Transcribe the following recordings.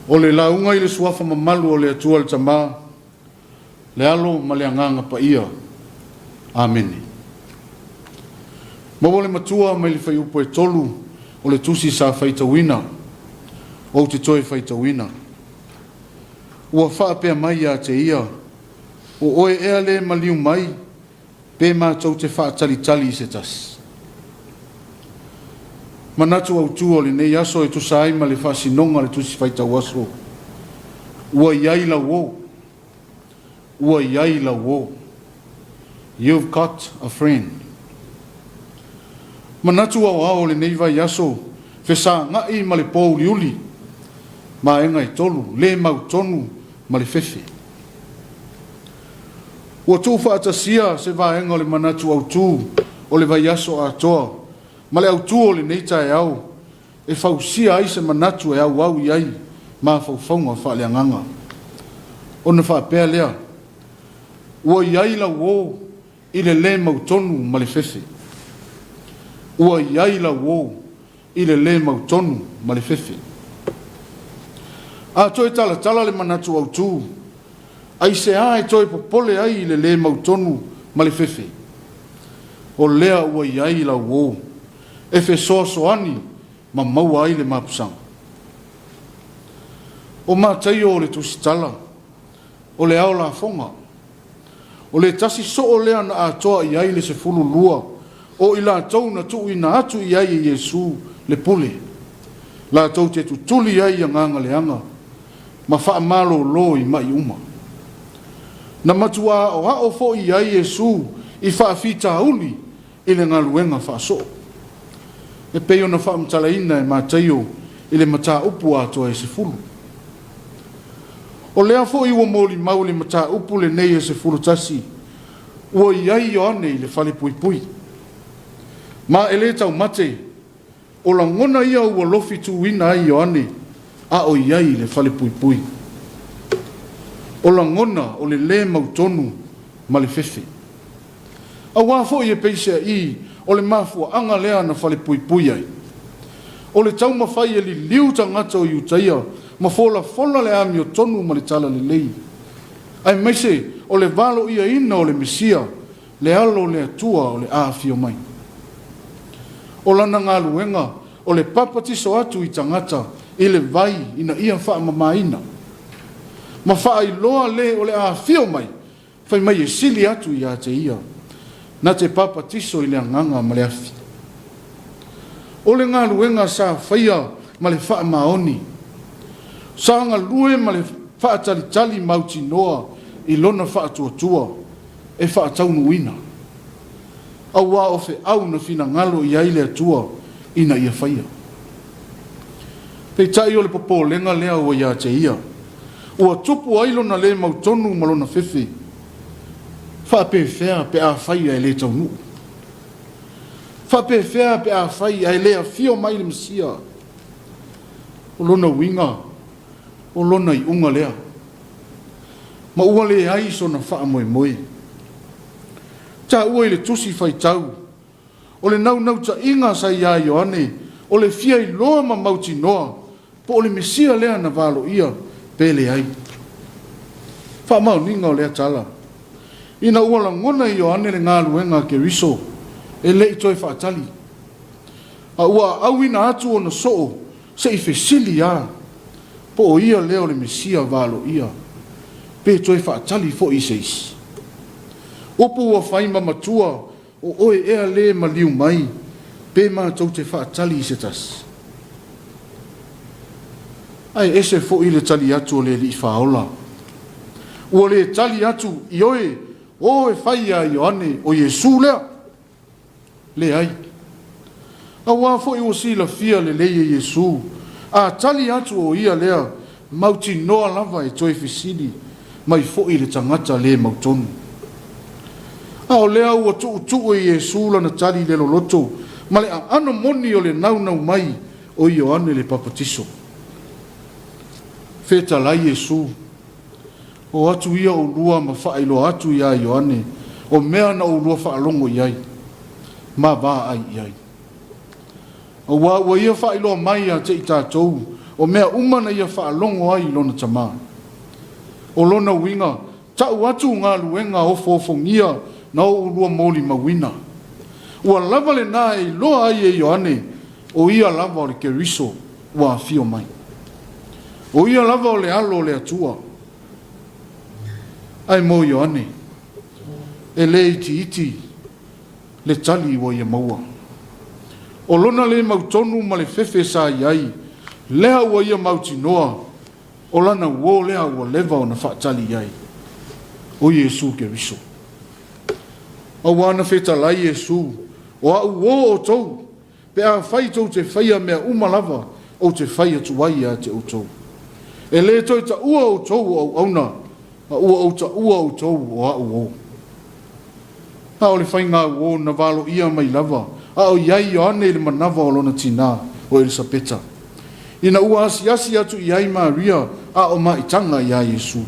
O le launga i le suafa mamalu o le atua le tama, le alo ma le anganga pa ia. Amen. Ma wale matua mai le fai upo e tolu o le tusi sa faita wina, o te toe faita wina. Ua faa pea mai a te ia, o oe ea le maliu mai, pe ma tau te faa tali tali i se tasi. Manatu au tua le nei aso e tu sai ma le faa sinonga le tusi faita waso. Ua iai la wo. Ua iai la wo. You've got a friend. Manatu au ao le nei vai aso, fesa ngai ma le pou liuli, ma enga i tolu, le mau tonu ma le fefe. Ua tu faa tasia se va enga le manatu au tu, o le vai aso a toa, ma le au tuo le neita e au, e fausia ai se manatu e au au iai, ma faufaunga wha le anganga. O na wha pēr lea, ua iai la wo, i le mautonu ma le fefe. Ua iai la wo, i le mautonu ma le fefe. A toi tala tala le manatu au tu, ai se a e toi popole ai i le mautonu ma le fefe. O lea ua iai la wo, e fe soani ma maua ai le mapusang. O mātai o le tusitala, o le ao la fonga, o le tasi so o lea na atoa i ai le se fulu lua, o i la tau na tu i na atu i ai e Yesu le pule. La tau te tutuli ai a nganga le anga, ma faa malo lo i mai uma. Na matua o hao fo i ai Yesu i faa fita uli i le ngaluenga faa so. E peo na wha mtalaina e mātaio i le mata upu atoa e se fulu. O lea fo iwa mōli mauli mata upu le nei e se fulu tasi, ua iai o ane i le whale pui pui. Ma e le tau mate, o la ngona ia ua lofi tu ina ai o ane, a o iai i le whale pui pui. O la ngona o le mautonu ma le fefe. A wafo i e peisea i, o le mafua anga lea na whale pui pui ai. O le tau mawhai e li liu tangata o iutaia, ma fola le ami o tonu ma le tala le lei. Ai meise, o le valo ia ina o le mesia, le alo le atua o le aafio mai. O lana ngā luenga, o le papatiso atu i tangata, i le vai ina ia wha mamaina. Ma wha i loa le o le aafio mai, whai mai e sili atu i a te ia. Na te papatiso i le anganga ma le afi. O le ngā luenga sa whaia ma le wha maoni. Sa ngā lue ma le wha tali mauti noa i lona wha tua e wha taunu ina. Aua o fe au na fina ngalo i aile atua ina ia whaia. Pei tai o le popo lenga lea ua ia te ia. Ua tupu ailo na le mautonu malona fefe. Wha pe fea pe a whaia e le taunu. Wha pe fea pe a whaia e le a fio mai le msia. O lona winga, o lona i unga lea. Ma ua le aiso na wha moe moe. Ta ua i le tusi whai tau. O le nau ta inga sa ia Ioane, o le fia i loa ma mauti noa, po o le mesia lea na valo ia, pele ai. Wha mau ninga o lea tala. Ina ua la ngona i Ioane le ngā luenga ke riso, e le i toi whaatali. A ua au ina atu o na soo, se i fesili a, po o ia leo le mesia valo ia, pe toi whaatali fo i seisi. Opo ua whaima matua, o oe ea le ma liu mai, pe ma tau te whaatali i se tasi. Ai ese fo i le tali atu o le li whaola. Ua le tali atu i oe, o e whaia i Ioane o Yesu lea. Le ai. A wafo i o sila fia le leie Yesu. A tali atu o ia lea, mauti noa lava e toi fisili, mai fo i le tangata le mautonu. A o lea ua tuu e Yesu la na tali le loloto, ma le ano moni o le nau mai o Ioane le papatiso. Feta lai Yesu, o atu ia o lua ma whaelo atu ia Ioane, o mea na o lua whaalongo iai, ma ba ai iai. O wa ia whaelo mai a te i tātou, o mea umana ia whaalongo ai lona tamā. O lona winga, tau atu ngā luenga o fofongia na o urua moli mawina. Ua lava le nā e loa ai e Ioane, o ia lava o le keriso ua fio mai. O ia lava o le alo o le atua. Ai mo Ioane, e le iti le tali wa ia maua. O lona le mautonu ma le fefe sa iai, lea ua ia mautinoa, o lana uo lea ua leva o na whaatali iai. O Iesu keriso. A wana feta lai Iesu, o a uo o tau, pe a whai tau te whaia mea umalava, o te whaia tuai a te o tau. E le toi ta ua o tau au auna, a ua o ta ua o tau o a uo. Ha o le whai ngā uo na walo ia mai lava, a o iai o ane le manava o lona tina o Elisabeta. Ina ua asi atu iai Maria, a o maitanga ia Iesu.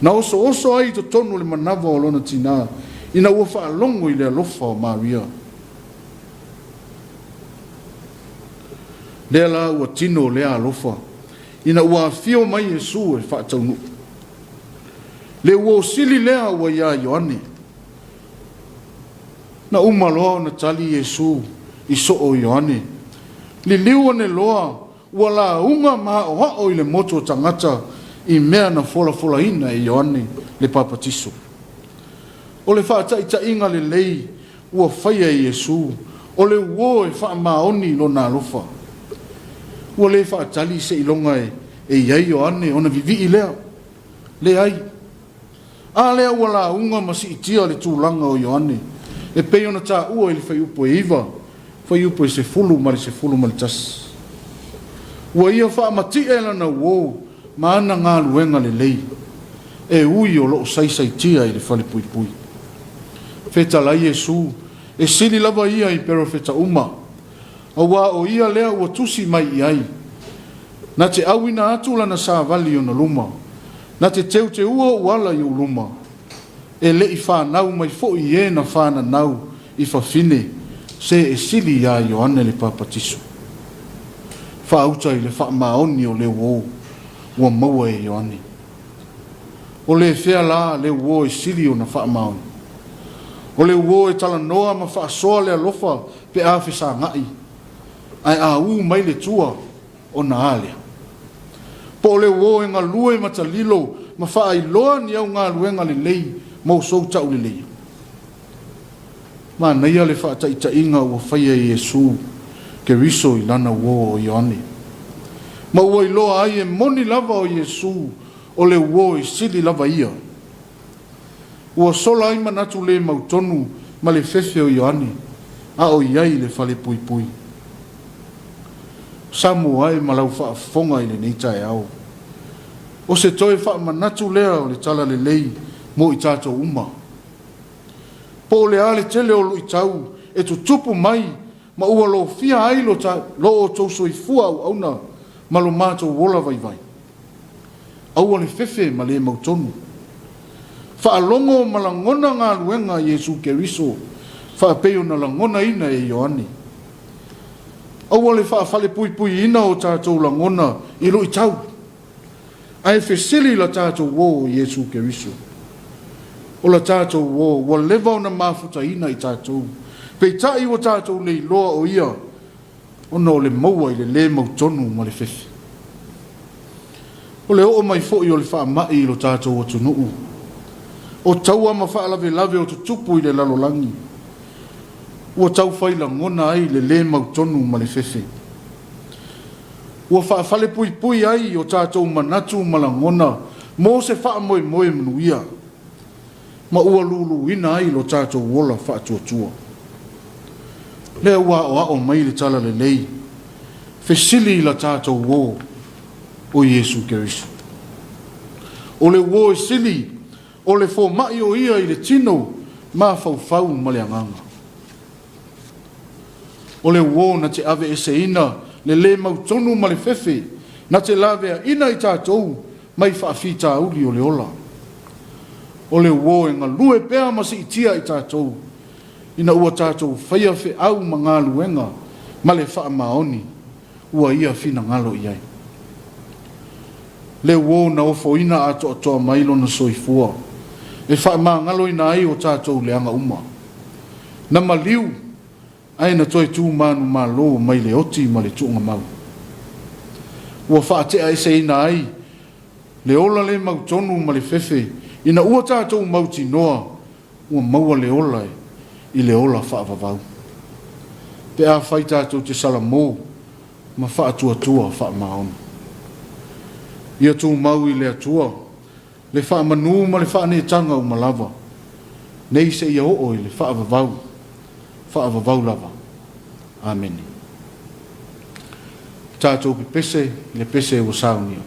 Na oso ai to tonu le manava o lona tina, ina ua whaalongo i le alofa o Maria. Lea la ua tino lea alofa, ina ua fio mai Iesu e whaataunu. Le ua sili lea ua ia Ioane. Na umaloa na tali Iesu i soo Ioane. Li liua ne loa ua la unga maa o hao i le moto tangata i mea na fola ina e Ioane le papatiso. O le whaata inga le lei ua whaia e Iesu, o le uo e wha maoni lo na alofa. Ua le whaatali se ilonga e iai Ioane o na vivi i lea. Le ai. A lea ua la unga masi itia le tūlanga o Ioane. E pei ona tā ua ili whai upo e iwa, whai upo e se fulu ma le tas. Ua ia wha mati e lana uo, ma ana ngā luenga le lei. E ui o loo saisai tia i le whale pui pui. Feta lai Iesu, e sili lava ia i pero feta uma. A wā o ia lea ua tusi mai i ai. Na te awina atu lana sa vali o na luma. Na te teu te ua uala i o luma. E le i whanau mai fo i e na whana nau i whawhine se e sili ia Ioane le papatiso. Whaauta i le whaamaoni o le uo ua maua e Ioane. O le whea la le uo e sili o na whaamaoni. O le uo e tala noa ma whaasoa le alofa pe awhi sa ngai. Ai a u mai le tua o na alea. Po le uo e ngā lue matalilo ma wha ai loa ni au ngā luenga le lei mau sou tau le lei. Ma naia le wha ta inga ua whaia i Iesu ke riso i lana uo o Ioane. Ma ua i loa ai e moni lava o Iesu o le uo i sili lava ia. Ua sola ai manatu le mautonu ma le fefe o Ioane, a o iai le whale pui pui. Samoa e malau whaafonga i le neita e au. O se toi wha manatu lea o le tala le lei mo i tātou uma. Po le ale tele o lui tau e tu tupu mai ma ua lo fia ai lo o tauso i fua au auna ma lo mātou wola vai vai. Aua le fefe ma le mautonu. Whaalongo ma langona ngā luenga Iesu keriso, whaapeo na langona ina e Ioane. Aua le whaafale pui pui ina o tātou langona i lui tau. Ai fesili la tātou wo Iesu keriso. O la tātou wo, wa lewa na mafuta ina i tātou. Pei tai o tātou le loa o ia, ona o le maua i le mautonu ma le fefe. O le o mai fo i o le wha mai i lo tātou o tunuu. O taua ma wha lave o tutupu i le lalolangi. Ua tau whaila ngona ai le mautonu ma le fefe. Ua wha fale pui pui ai o tātou manatu ma la ngona, mo se wha moe manuia. Ma ua lulu ina ai lo tātou wola wha tuatua. Lea ua o ao mai le tala le lei. Fesili la tātou wo o Iesu keriso. O le wo e sili, o le fo mai o ia i le tino, ma fau ma le anganga. O le wo na te ave ese ina, le mautonu ma le fefe, na te lavea ina i tātou, mai whaafita uli o le ola. O le wo e ngā lue pēa masi i tia i tātou, ina ua tātou whaia au ma ngā luenga, ma le wha maoni, ua ia fina ngalo i ai. le wo na o foina ato mai lona soifua e fa mangalo ina ai o tatou le anga uma na maliu ai na toi tu manu malo mai le oti ma le tunga mau ua fa te ai se ina ai le ola le mau tonu ma le fefe ina ua tatou mau tinoa ua maua le ola i le ola fa vavau pe a fai tatou te salamo ma fa atua fa maona ia tu mau i le atua le fa manu ma le fa ne tanga o malava nei se ia o i le fa vavau lava amen tatou pese le pese o saunia